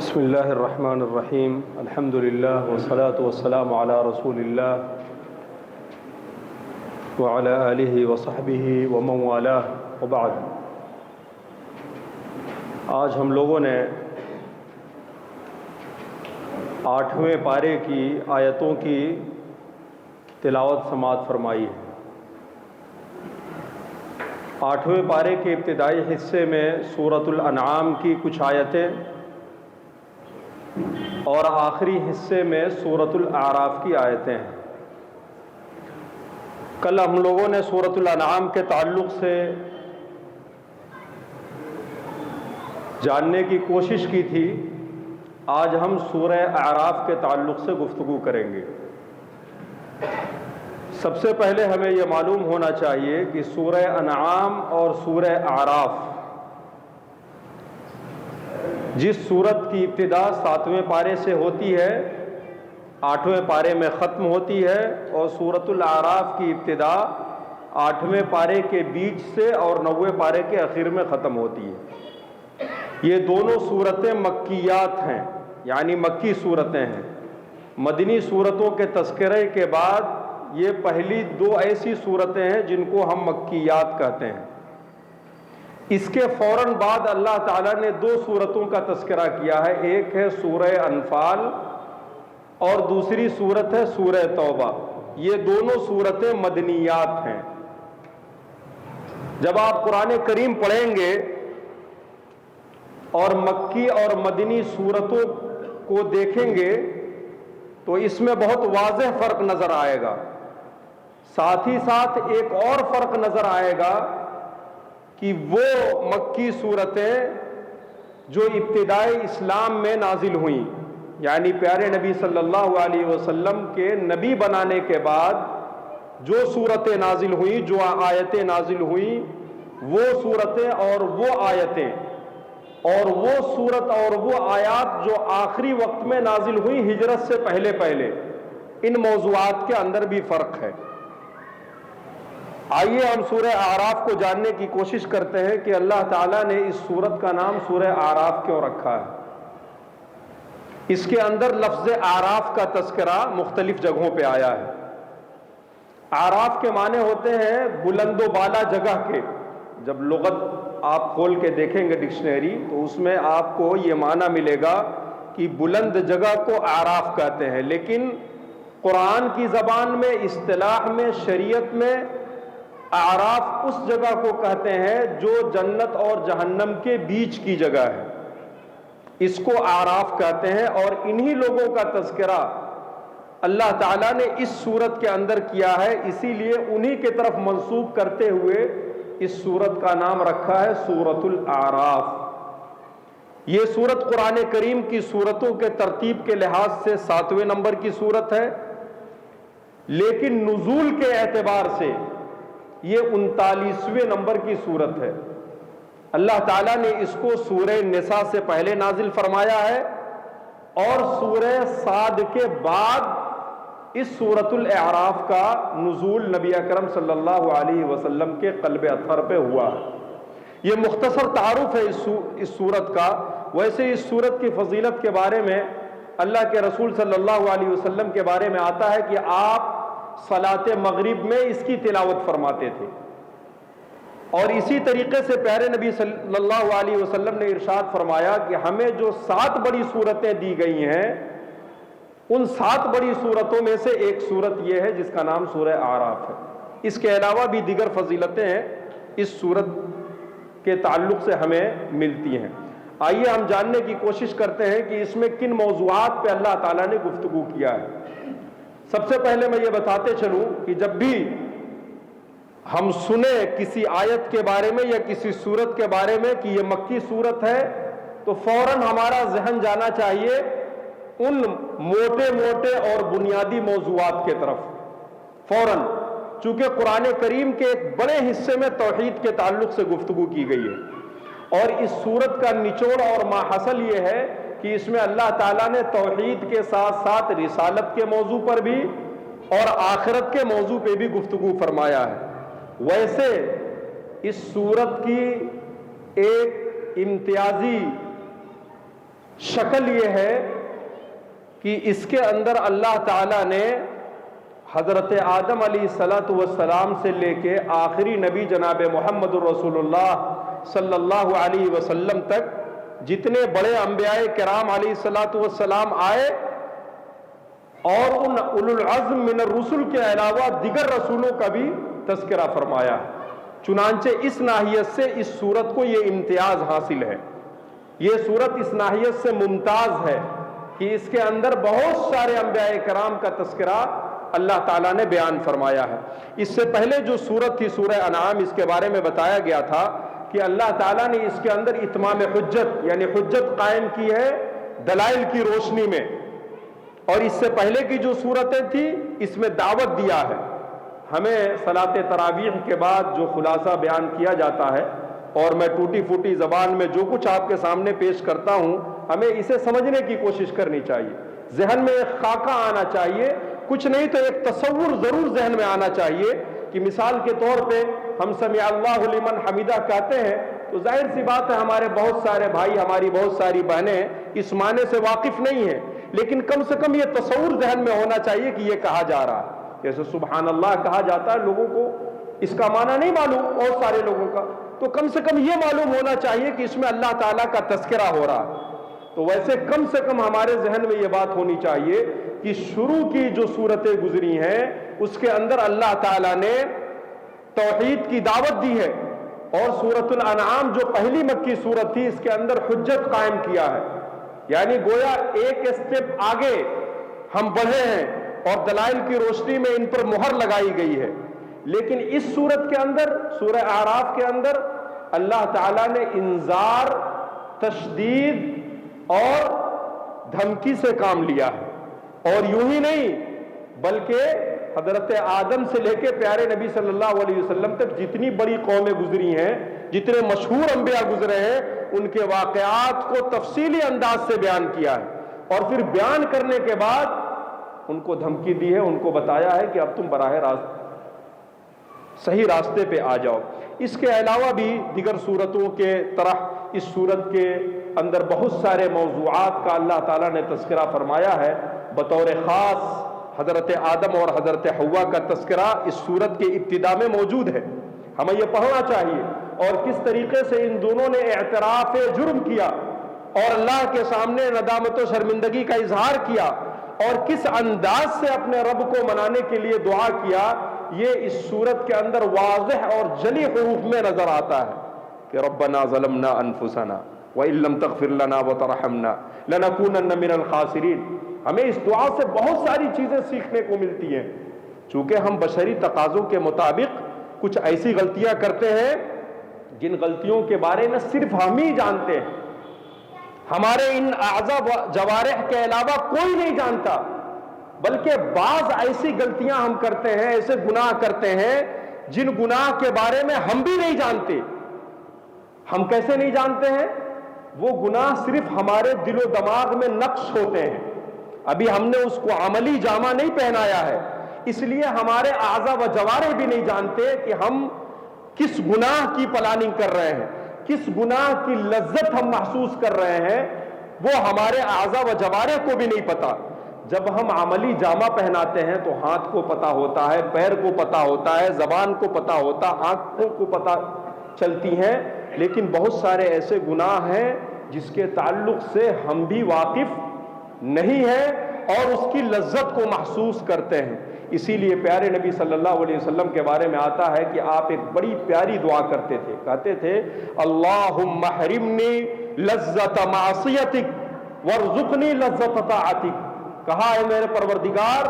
بسم اللہ الرحمن الرحیم الحمد للہ والصلاة والسلام علی رسول اللہ وعلی آلہ وصحبہ ومن والاه وبعد۔ آج ہم لوگوں نے 8ویں پارے کی آیتوں کی تلاوت سماعت فرمائی ہے۔ 8ویں پارے کے ابتدائی حصے میں سورۃ الانعام کی کچھ آیتیں اور آخری حصے میں سورۃ الاعراف کی آیتیں ہیں۔ کل ہم لوگوں نے سورۃ الانعام کے تعلق سے جاننے کی کوشش کی تھی، آج ہم سورہ اعراف کے تعلق سے گفتگو کریں گے۔ سب سے پہلے ہمیں یہ معلوم ہونا چاہیے کہ سورہ انعام اور سورہ اعراف جس سورت کی ابتدا 7ویں پارے سے ہوتی ہے 8ویں پارے میں ختم ہوتی ہے، اور سورۃ الاعراف کی ابتدا 8ویں پارے کے بیچ سے اور 9ویں پارے کے آخر میں ختم ہوتی ہے۔ یہ دونوں سورتیں مکیات ہیں، یعنی مکی سورتیں ہیں۔ مدنی سورتوں کے تذکرے کے بعد یہ پہلی دو ایسی سورتیں ہیں جن کو ہم مکیات کہتے ہیں۔ اس کے فوراً بعد اللہ تعالیٰ نے دو سورتوں کا تذکرہ کیا ہے، ایک ہے سورہ انفال اور دوسری سورت ہے سورہ توبہ۔ یہ دونوں سورتیں مدنیات ہیں۔ جب آپ قرآن کریم پڑھیں گے اور مکی اور مدنی سورتوں کو دیکھیں گے تو اس میں بہت واضح فرق نظر آئے گا۔ ساتھ ہی ساتھ ایک اور فرق نظر آئے گا کہ وہ مکی صورتیں جو ابتدائی اسلام میں نازل ہوئیں، یعنی پیارے نبی صلی اللہ علیہ وسلم کے نبی بنانے کے بعد جو صورتیں نازل ہوئیں، جو آیتیں نازل ہوئیں، وہ صورتیں اور وہ آیتیں اور وہ صورت اور وہ آیات جو آخری وقت میں نازل ہوئیں ہجرت سے پہلے پہلے، ان موضوعات کے اندر بھی فرق ہے۔ آئیے ہم سورہ اعراف کو جاننے کی کوشش کرتے ہیں کہ اللہ تعالیٰ نے اس سورت کا نام سورہ اعراف کیوں رکھا ہے۔ اس کے اندر لفظ اعراف کا تذکرہ مختلف جگہوں پہ آیا ہے۔ اعراف کے معنی ہوتے ہیں بلند و بالا جگہ کے۔ جب لغت آپ کھول کے دیکھیں گے ڈکشنری تو اس میں آپ کو یہ معنی ملے گا کہ بلند جگہ کو اعراف کہتے ہیں، لیکن قرآن کی زبان میں، اصطلاح میں، شریعت میں اعراف اس جگہ کو کہتے ہیں جو جنت اور جہنم کے بیچ کی جگہ ہے، اس کو اعراف کہتے ہیں، اور انہی لوگوں کا تذکرہ اللہ تعالیٰ نے اس سورت کے اندر کیا ہے، اسی لیے انہی کی طرف منسوب کرتے ہوئے اس سورت کا نام رکھا ہے سورۃ الاعراف۔ یہ سورت قرآن کریم کی سورتوں کے ترتیب کے لحاظ سے 7ویں نمبر کی سورت ہے، لیکن نزول کے اعتبار سے یہ 39ویں نمبر کی صورت ہے۔ اللہ تعالیٰ نے اس کو سورہ نساء سے پہلے نازل فرمایا ہے، اور سورہ صاد کے بعد اس سورۃ الاعراف کا نزول نبی اکرم صلی اللہ علیہ وسلم کے قلب اطہر پہ ہوا ہے۔ یہ مختصر تعارف ہے اس سورت کا۔ ویسے اس سورت کی فضیلت کے بارے میں اللہ کے رسول صلی اللہ علیہ وسلم کے بارے میں آتا ہے کہ آپ صلاۃ مغرب میں اس کی تلاوت فرماتے تھے، اور اسی طریقے سے پیارے نبی صلی اللہ علیہ وسلم نے ارشاد فرمایا کہ ہمیں جو 7 بڑی صورتیں دی گئی ہیں، ان 7 بڑی صورتوں میں سے ایک صورت یہ ہے جس کا نام سورہ اعراف ہے۔ اس کے علاوہ بھی دیگر فضیلتیں ہیں اس صورت کے تعلق سے ہمیں ملتی ہیں۔ آئیے ہم جاننے کی کوشش کرتے ہیں کہ اس میں کن موضوعات پہ اللہ تعالیٰ نے گفتگو کیا ہے۔ سب سے پہلے میں یہ بتاتے چلوں کہ جب بھی ہم سنیں کسی آیت کے بارے میں یا کسی سورت کے بارے میں کہ یہ مکی سورت ہے، تو فوراً ہمارا ذہن جانا چاہیے ان موٹے موٹے اور بنیادی موضوعات کے طرف فوراً، چونکہ قرآن کریم کے ایک بڑے حصے میں توحید کے تعلق سے گفتگو کی گئی ہے، اور اس سورت کا نچوڑ اور ماحصل یہ ہے کہ اس میں اللہ تعالیٰ نے توحید کے ساتھ ساتھ رسالت کے موضوع پر بھی اور آخرت کے موضوع پہ بھی گفتگو فرمایا ہے۔ ویسے اس سورت کی ایک امتیازی شکل یہ ہے کہ اس کے اندر اللہ تعالیٰ نے حضرت آدم علیہ الصلوۃ والسلام سے لے کے آخری نبی جناب محمد الرسول اللہ صلی اللہ علیہ وسلم تک جتنے بڑے انبیاء کرام علیہ الصلوۃ والسلام آئے اور ان اولو العزم من الرسل کے علاوہ دیگر رسولوں کا بھی تذکرہ فرمایا ہے۔ چنانچہ اس ناحیت سے اس سورت کو یہ امتیاز حاصل ہے، یہ سورت اس ناحیت سے ممتاز ہے کہ اس کے اندر بہت سارے انبیاء کرام کا تذکرہ اللہ تعالیٰ نے بیان فرمایا ہے۔ اس سے پہلے جو سورت تھی سورہ انعام، اس کے بارے میں بتایا گیا تھا کہ اللہ تعالیٰ نے اس کے اندر اتمام حجت یعنی حجت قائم کی ہے دلائل کی روشنی میں، اور اس سے پہلے کی جو سورتیں تھی اس میں دعوت دیا ہے۔ ہمیں صلاۃ تراویح کے بعد جو خلاصہ بیان کیا جاتا ہے، اور میں ٹوٹی پھوٹی زبان میں جو کچھ آپ کے سامنے پیش کرتا ہوں، ہمیں اسے سمجھنے کی کوشش کرنی چاہیے، ذہن میں ایک خاکہ آنا چاہیے، کچھ نہیں تو ایک تصور ضرور ذہن میں آنا چاہیے کہ مثال کے طور پہ ہم سمع اللہ لمن حمیدہ کہتے ہیں تو ظاہر سی بات ہے ہمارے بہت سارے بھائی، ہماری بہت ساری بہنیں اس معنی سے واقف نہیں ہیں، لیکن کم سے کم یہ تصور ذہن میں ہونا چاہیے کہ یہ کہا جا رہا ہے۔ جیسے سبحان اللہ کہا جاتا ہے، لوگوں کو اس کا معنی نہیں معلوم، بہت سارے لوگوں کا، تو کم سے کم یہ معلوم ہونا چاہیے کہ اس میں اللہ تعالیٰ کا تذکرہ ہو رہا ہے۔ تو ویسے کم سے کم ہمارے ذہن میں یہ بات ہونی چاہیے کہ شروع کی جو صورتیں گزری ہیں اس کے اندر اللہ تعالیٰ نے توحید کی دعوت دی ہے، اور سورۃ الانعام جو پہلی مکی صورت تھی اس کے اندر حجت قائم کیا ہے، یعنی گویا ایک اسٹیپ آگے ہم بڑھے ہیں اور دلائل کی روشنی میں ان پر مہر لگائی گئی ہے۔ لیکن اس صورت کے اندر سورہ اعراف کے اندر اللہ تعالیٰ نے انذار، تشدید اور دھمکی سے کام لیا ہے، اور یوں ہی نہیں بلکہ حضرت آدم سے لے کے پیارے نبی صلی اللہ علیہ وسلم تک جتنی بڑی قومیں گزری ہیں، جتنے مشہور انبیاء گزرے ہیں، ان کے واقعات کو تفصیلی انداز سے بیان کیا ہے، اور پھر بیان کرنے کے بعد ان کو دھمکی دی ہے، ان کو بتایا ہے کہ اب تم براہ راست صحیح راستے پہ آ جاؤ۔ اس کے علاوہ بھی دیگر صورتوں کے طرح اس صورت کے اندر بہت سارے موضوعات کا اللہ تعالیٰ نے تذکرہ فرمایا ہے۔ بطور خاص حضرت آدم اور حضرت حوا کا تذکرہ اس صورت کے ابتدا میں موجود ہے، ہمیں یہ پڑھنا چاہیے، اور کس طریقے سے ان دونوں نے اعتراف جرم کیا اور اللہ کے سامنے ندامت و شرمندگی کا اظہار کیا، اور کس انداز سے اپنے رب کو منانے کے لیے دعا کیا، یہ اس صورت کے اندر واضح اور جلی حروف میں نظر آتا ہے کہ ربنا ظلمنا انفسنا وَإِن لَّمْ تَغْفِرْ لَنَا وَتَرْحَمْنَا لَنَكُونَنَّ مِنَ الْخَاسِرِينَ۔ ہمیں اس دعا سے بہت ساری چیزیں سیکھنے کو ملتی ہیں، چونکہ ہم بشری تقاضوں کے مطابق کچھ ایسی غلطیاں کرتے ہیں جن غلطیوں کے بارے میں صرف ہم ہی جانتے ہیں، ہمارے ان اعضاء و جوارح کے علاوہ کوئی نہیں جانتا، بلکہ بعض ایسی غلطیاں ہم کرتے ہیں، ایسے گناہ کرتے ہیں جن گناہ کے بارے میں ہم بھی نہیں جانتے۔ ہم کیسے نہیں جانتے ہیں؟ وہ گناہ صرف ہمارے دل و دماغ میں نقش ہوتے ہیں، ابھی ہم نے اس کو عملی جامہ نہیں پہنایا ہے، اس لیے ہمارے اعضاء و جوارح بھی نہیں جانتے کہ ہم کس گناہ کی پلاننگ کر رہے ہیں، کس گناہ کی لذت ہم محسوس کر رہے ہیں، وہ ہمارے اعضاء و جوارح کو بھی نہیں پتا۔ جب ہم عملی جامہ پہناتے ہیں تو ہاتھ کو پتا ہوتا ہے، پیر کو پتا ہوتا ہے، زبان کو پتا ہوتا، آنکھوں کو پتا چلتی ہیں، لیکن بہت سارے ایسے گناہ ہیں جس کے تعلق سے ہم بھی واقف نہیں ہیں اور اس کی لذت کو محسوس کرتے ہیں۔ اسی لیے پیارے نبی صلی اللہ علیہ وسلم کے بارے میں آتا ہے کہ آپ ایک بڑی پیاری دعا کرتے تھے، کہتے تھے اللہم احرمنی لذت معصیتک وارزقنی لذت طاعتک۔ کہا ہے میرے پروردگار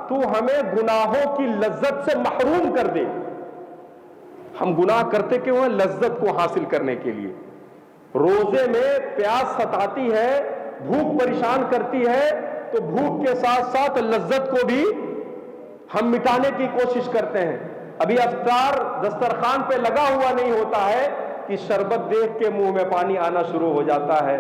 تو ہمیں گناہوں کی لذت سے محروم کر دے۔ ہم گناہ کرتے کیوں ہیں؟ لذت کو حاصل کرنے کے لیے۔ روزے میں پیاس ستاتی ہے، بھوک پریشان کرتی ہے، تو بھوک کے ساتھ ساتھ لذت کو بھی ہم مٹانے کی کوشش کرتے ہیں۔ ابھی افطار دسترخوان پہ لگا ہوا نہیں ہوتا ہے کہ شربت دیکھ کے منہ میں پانی آنا شروع ہو جاتا ہے،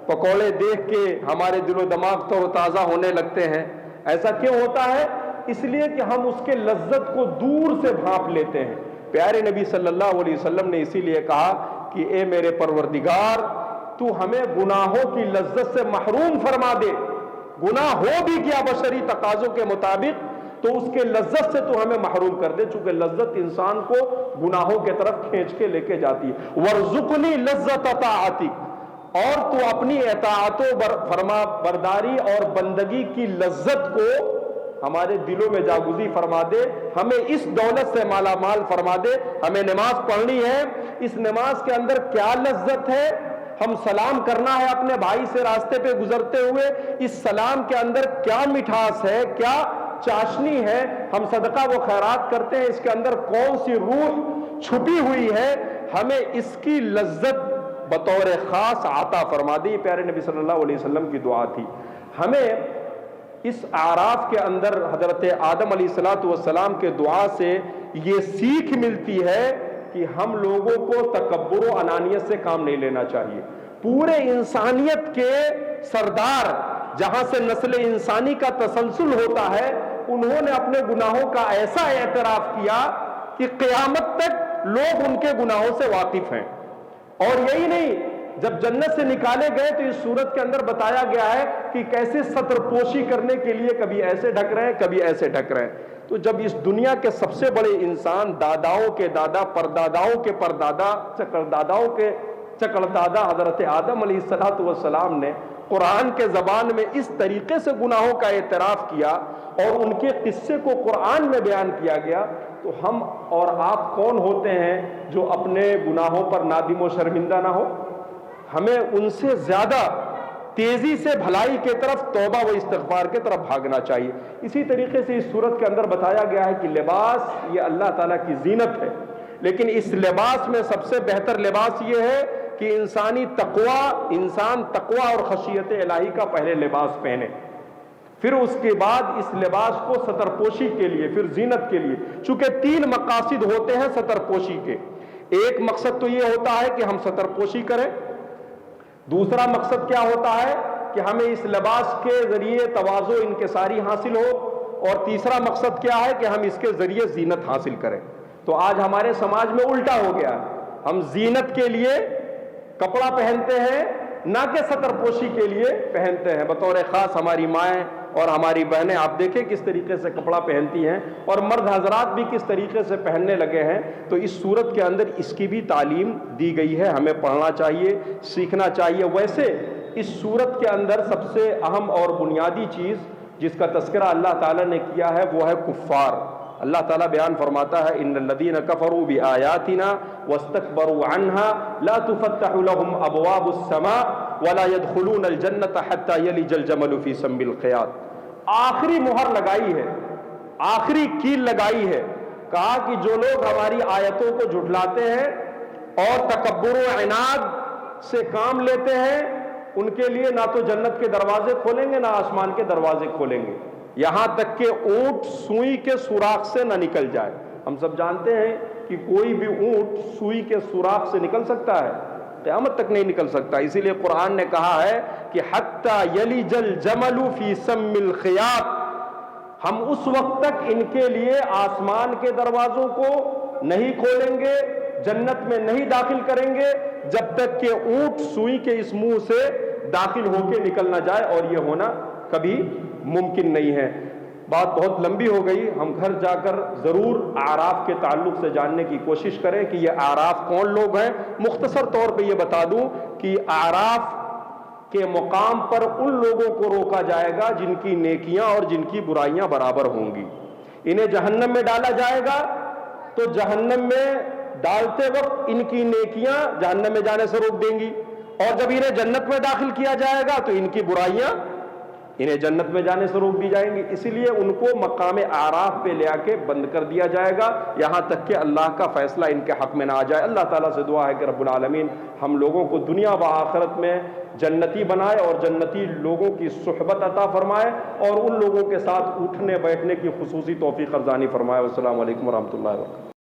پکوڑے دیکھ کے ہمارے دل و دماغ تر و تازہ ہونے لگتے ہیں۔ ایسا کیوں ہوتا ہے؟ اس لیے کہ ہم اس کے لذت کو دور سے بھانپ لیتے ہیں۔ پیارے نبی صلی اللہ علیہ وسلم نے اسی لیے کہا کہ اے میرے پروردگار تو ہمیں گناہوں کی لذت سے محروم فرما دے. گناہ ہو بھی کیا بشری تقاضوں کے مطابق تو اس کے لذت سے تو ہمیں محروم کر دے, چونکہ لذت انسان کو گناہوں کے طرف کھینچ کے لے کے جاتی ہے. وَارْزُقْنِي لَذَّةَ طَاعَتِكَ, اور تو اپنی اطاعت و فرما برداری اور بندگی کی لذت کو ہمارے دلوں میں جاگزی فرما دے, ہمیں اس دولت سے مالا مال فرما دے. ہمیں نماز پڑھنی ہے, اس نماز کے اندر کیا لذت ہے؟ ہم سلام کرنا ہے اپنے بھائی سے راستے پہ گزرتے ہوئے, اس سلام کے اندر کیا مٹھاس ہے, کیا چاشنی ہے؟ ہم صدقہ و خیرات کرتے ہیں, اس کے اندر کون سی روح چھپی ہوئی ہے؟ ہمیں اس کی لذت بطور خاص عطا فرما دی. پیارے نبی صلی اللہ علیہ وسلم کی دعا تھی. ہمیں اس اعراف کے اندر حضرت آدم علیہ السلام کے دعا سے یہ سیکھ ملتی ہے کہ ہم لوگوں کو تکبر و انانیت سے کام نہیں لینا چاہیے. پورے انسانیت کے سردار, جہاں سے نسل انسانی کا تسلسل ہوتا ہے, انہوں نے اپنے گناہوں کا ایسا اعتراف کیا کہ قیامت تک لوگ ان کے گناہوں سے واقف ہیں. اور یہی نہیں, جب جنت سے نکالے گئے تو اس صورت کے اندر بتایا گیا ہے کہ کیسے ستر پوشی کرنے کے لیے کبھی ایسے ڈھک رہے ہیں, کبھی ایسے ڈھک رہے ہیں. تو جب اس دنیا کے سب سے بڑے انسان, داداؤں کے دادا, پرداداؤں کے پردادا, چکرداداؤں کے چکردادا حضرت آدم علیہ السلام نے قرآن کے زبان میں اس طریقے سے گناہوں کا اعتراف کیا اور ان کے قصے کو قرآن میں بیان کیا گیا, تو ہم اور آپ کون ہوتے ہیں جو اپنے گناہوں پر نادم و شرمندہ نہ ہو؟ ہمیں ان سے زیادہ تیزی سے بھلائی کے طرف, توبہ و استغفار کے طرف بھاگنا چاہیے. اسی طریقے سے اس صورت کے اندر بتایا گیا ہے کہ لباس یہ اللہ تعالیٰ کی زینت ہے, لیکن اس لباس میں سب سے بہتر لباس یہ ہے کہ انسان تقوی اور خشیت الہی کا پہلے لباس پہنے, پھر اس کے بعد اس لباس کو ستر پوشی کے لیے, پھر زینت کے لیے. چونکہ 3 مقاصد ہوتے ہیں ستر پوشی کے. ایک مقصد تو یہ ہوتا ہے کہ ہم ستر پوشی کریں, دوسرا مقصد کیا ہوتا ہے کہ ہمیں اس لباس کے ذریعے تواضع انکساری حاصل ہو, اور تیسرا مقصد کیا ہے کہ ہم اس کے ذریعے زینت حاصل کریں. تو آج ہمارے سماج میں الٹا ہو گیا, ہم زینت کے لیے کپڑا پہنتے ہیں, نہ کہ ستر پوشی کے لیے پہنتے ہیں. بطور خاص ہماری مائیں اور ہماری بہنیں آپ دیکھیں کس طریقے سے کپڑا پہنتی ہیں, اور مرد حضرات بھی کس طریقے سے پہننے لگے ہیں. تو اس صورت کے اندر اس کی بھی تعلیم دی گئی ہے, ہمیں پڑھنا چاہیے, سیکھنا چاہیے. ویسے اس صورت کے اندر سب سے اہم اور بنیادی چیز جس کا تذکرہ اللہ تعالیٰ نے کیا ہے وہ ہے کفار. اللہ تعالیٰ بیان فرماتا ہے ان الذین کفروا بآیاتنا واستکبروا عنها لا تفتح لهم ابواب السماء ولا يدخلون الجنة حتى يلج الجمل في سم الخياط. آخری مہر لگائی ہے, آخری کیل لگائی ہے, کہا کہ جو لوگ ہماری آیتوں کو جھٹلاتے ہیں اور تکبر و عناد سے کام لیتے ہیں, ان کے لیے نہ تو جنت کے دروازے کھولیں گے نہ آسمان کے دروازے کھولیں گے, یہاں تک کہ اونٹ سوئی کے سوراخ سے نہ نکل جائے. ہم سب جانتے ہیں کہ کوئی بھی اونٹ سوئی کے سوراخ سے نکل سکتا ہے؟ قیامت تک نہیں نکل سکتا. اسی لیے قرآن نے کہا ہے کہ حتی یلج الجمل فی سم الخیاط, ہم اس وقت تک ان کے لیے آسمان کے دروازوں کو نہیں کھولیں گے, جنت میں نہیں داخل کریں گے جب تک کہ اونٹ سوئی کے اس منہ سے داخل ہو کے نکل نہ جائے, اور یہ ہونا کبھی ممکن نہیں ہے. بات بہت لمبی ہو گئی, ہم گھر جا کر ضرور اعراف کے تعلق سے جاننے کی کوشش کریں کہ یہ اعراف کون لوگ ہیں. مختصر طور پہ یہ بتا دوں کہ اعراف کے مقام پر ان لوگوں کو روکا جائے گا جن کی نیکیاں اور جن کی برائیاں برابر ہوں گی. انہیں جہنم میں ڈالا جائے گا تو جہنم میں ڈالتے وقت ان کی نیکیاں جہنم میں جانے سے روک دیں گی, اور جب انہیں جنت میں داخل کیا جائے گا تو ان کی برائیاں انہیں جنت میں جانے سے روک دی جائیں گی. اسی لیے ان کو مقام اعراف پہ لے آ کے بند کر دیا جائے گا یہاں تک کہ اللہ کا فیصلہ ان کے حق میں نہ آ جائے. اللہ تعالیٰ سے دعا ہے کہ رب العالمین ہم لوگوں کو دنیا و آخرت میں جنتی بنائے اور جنتی لوگوں کی صحبت عطا فرمائے, اور ان لوگوں کے ساتھ اٹھنے بیٹھنے کی خصوصی توفیق ارزانی فرمائے. والسلام علیکم ورحمۃ اللہ وبرکاتہ.